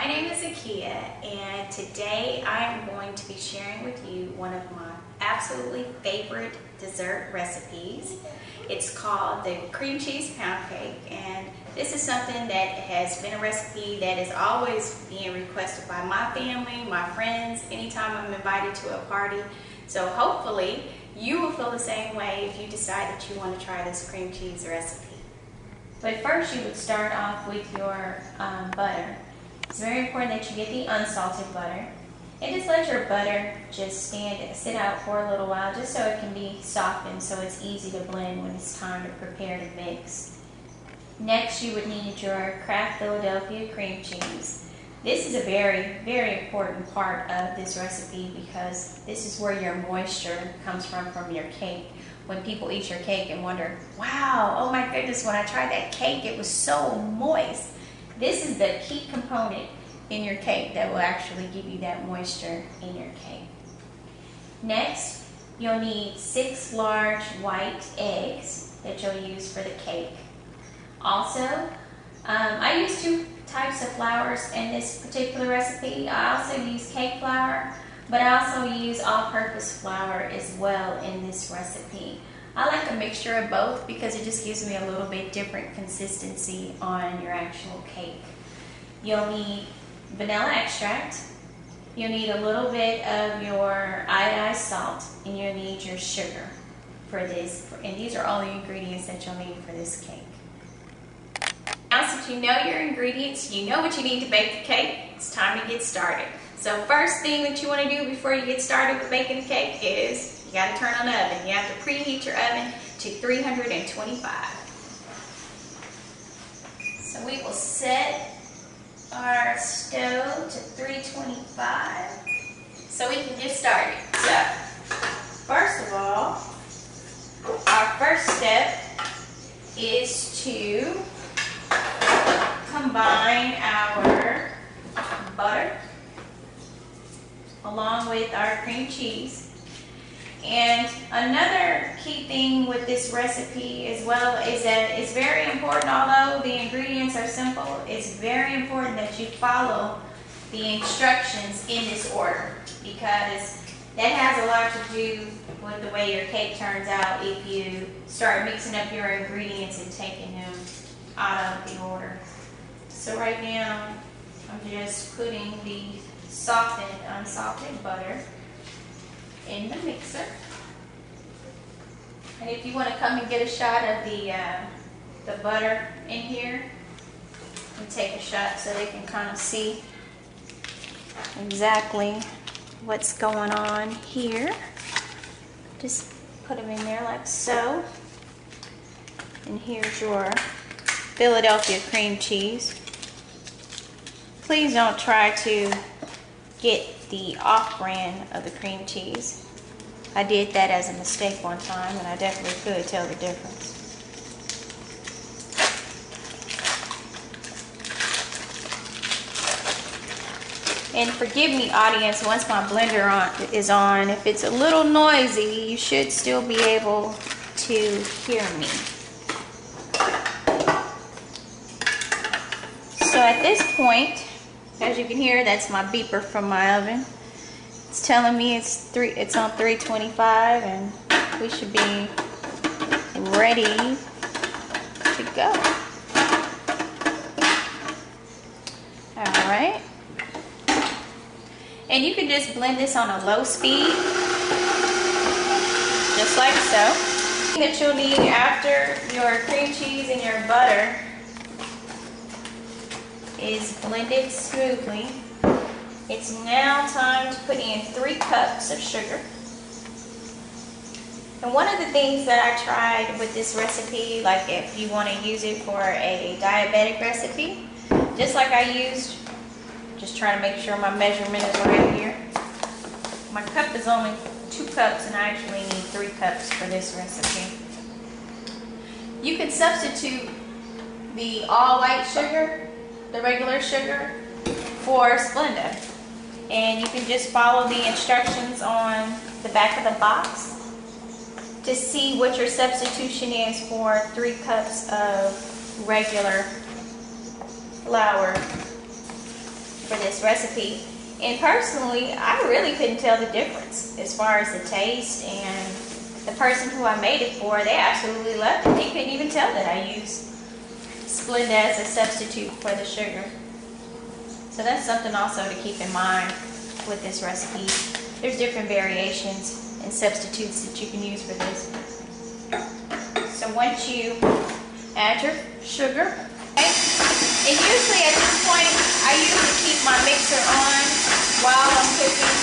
My name is Akia, and today I am going to be sharing with you one of my absolutely favorite dessert recipes. It's called the cream cheese pound cake, and this is something that has been a recipe that is always being requested by my family, my friends, anytime I'm invited to a party. So hopefully you will feel the same way if you decide that you want to try this cream cheese recipe. But first you would start off with your butter. It's very important that you get the unsalted butter. And just let your butter just sit out for a little while just so it can be softened, so it's easy to blend when it's time to prepare to mix. Next you would need your Kraft Philadelphia cream cheese. This is a very, very important part of this recipe because this is where your moisture comes from your cake. When people eat your cake and wonder, wow, oh my goodness, when I tried that cake, it was so moist. This is the key component in your cake that will actually give you that moisture in your cake. Next, you'll need 6 large white eggs that you'll use for the cake. Also, I use 2 types of flours in this particular recipe. I also use cake flour, but I also use all-purpose flour as well in this recipe. I like a mixture of both because it just gives me a little bit different consistency on your actual cake. You'll need vanilla extract. You'll need a little bit of your iodized salt, and you'll need your sugar for this. And these are all the ingredients that you'll need for this cake. Now, since you know your ingredients, you know what you need to bake the cake, it's time to get started. So first thing that you want to do before you get started with baking the cake is you got to turn on the oven. You have to preheat your oven to 325. So we will set our stove to 325 so we can get started. So first of all, our first step is to combine our butter along with our cream cheese. And another key thing with this recipe as well is that it's very important, although the ingredients are simple, it's very important that you follow the instructions in this order, because that has a lot to do with the way your cake turns out if you start mixing up your ingredients and taking them out of the order. So right now I'm just putting the softened, unsalted butter in the mixer. And if you want to come and get a shot of the butter in here, and take a shot so they can kind of see exactly what's going on here. Just put them in there like so. And here's your Philadelphia cream cheese. Please don't try to get the off-brand of the cream cheese. I did that as a mistake one time, and I definitely could tell the difference. And forgive me, audience, once my blender is on, if it's a little noisy, you should still be able to hear me. So at this point, as you can hear, that's my beeper from my oven. It's telling me it's on 325, and we should be ready to go. All right. And you can just blend this on a low speed, just like so. That you'll need after your cream cheese and your butter is blended smoothly. It's now time to put in 3 cups of sugar. And one of the things that I tried with this recipe, like if you want to use it for a diabetic recipe, just like I used, just trying to make sure my measurement is right here. My cup is only 2 cups, and I actually need 3 cups for this recipe. You can substitute the all-white sugar, the regular sugar, for Splenda. And you can just follow the instructions on the back of the box to see what your substitution is for 3 cups of regular flour for this recipe. And personally, I really couldn't tell the difference as far as the taste, and the person who I made it for, they absolutely loved it. They couldn't even tell that I used Splenda as a substitute for the sugar. So that's something also to keep in mind with this recipe. There's different variations and substitutes that you can use for this. So once you add your sugar, okay, and usually at this point, I usually keep my mixer on while I'm cooking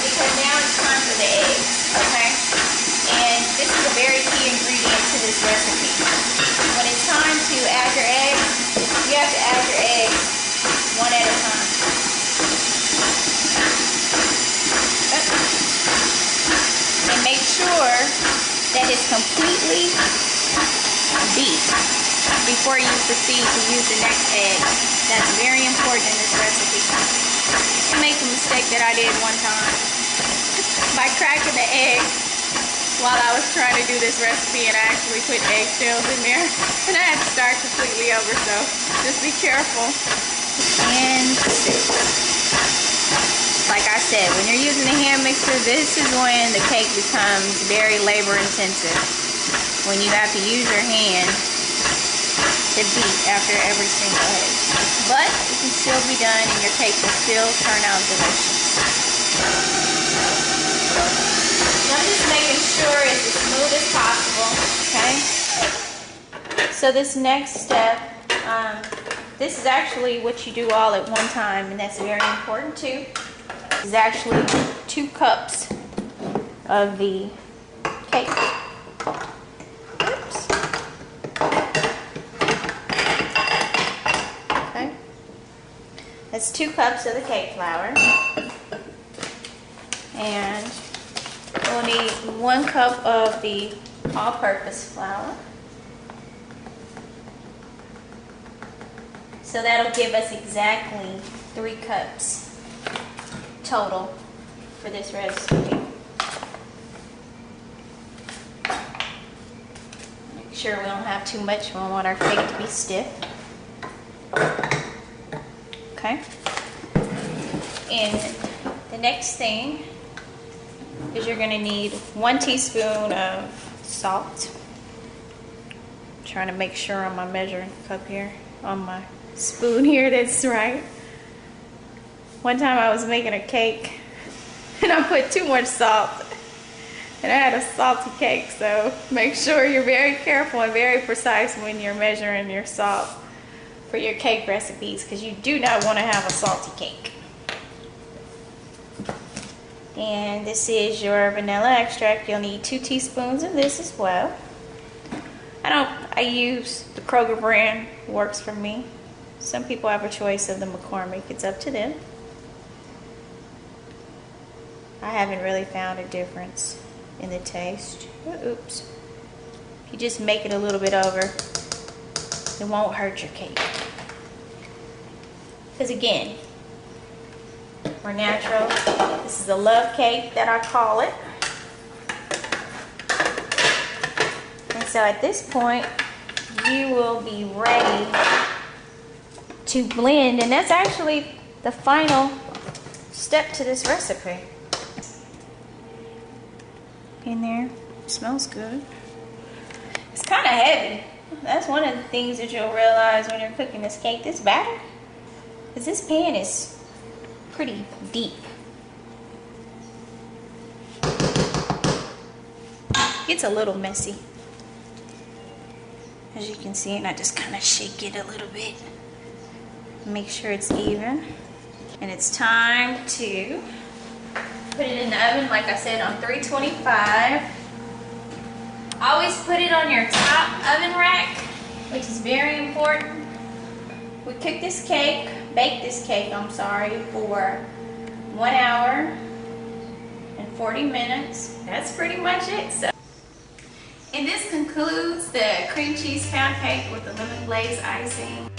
because now it's time for the eggs, okay? And this is a very key ingredient to this recipe. When it's time to add your eggs, you have to add your eggs one at a time. And make sure that it's completely beat before you proceed to use the next egg. That's very important in this recipe. I make a mistake that I did one time by cracking the egg while I was trying to do this recipe, and I actually put eggshells in there, and I had to start completely over, so just be careful. And like I said, when you're using a hand mixer, this is when the cake becomes very labor intensive, when you have to use your hand to beat after every single egg. But it can still be done, and your cake will still turn out delicious. I'm just making sure it's as smooth as possible, okay? So this next step, this is actually what you do all at one time, and that's very important too. This is actually 2 cups of the cake. Oops. Okay. That's 2 cups of the cake flour. And we'll need 1 cup of the all-purpose flour. So that'll give us exactly 3 cups total for this recipe. Make sure we don't have too much. We don't want our cake to be stiff. Okay. And the next thing is you're going to need 1 teaspoon of salt. I'm trying to make sure on my measuring cup here, on my spoon here, that's right. One time I was making a cake and I put too much salt and I had a salty cake, so make sure you're very careful and very precise when you're measuring your salt for your cake recipes, because you do not want to have a salty cake. And this is your vanilla extract. You'll need 2 teaspoons of this as well. I use the Kroger brand, works for me. Some people have a choice of the McCormick. It's up to them. I haven't really found a difference in the taste. Oops. If you just make it a little bit over, it won't hurt your cake. Because again, we're natural. This is a love cake that I call it. And so at this point, you will be ready to blend, and that's actually the final step to this recipe. In there, it smells good. It's kind of heavy. That's one of the things that you'll realize when you're cooking this cake, this batter, because this pan is pretty deep. It's a little messy, as you can see, and I just kind of shake it a little bit. Make sure it's even. And it's time to put it in the oven, like I said, on 325. Always put it on your top oven rack, which is very important. We cook this cake, bake this cake, for 1 hour and 40 minutes. That's pretty much it. So, and this concludes the cream cheese pound cake with the lemon glaze icing.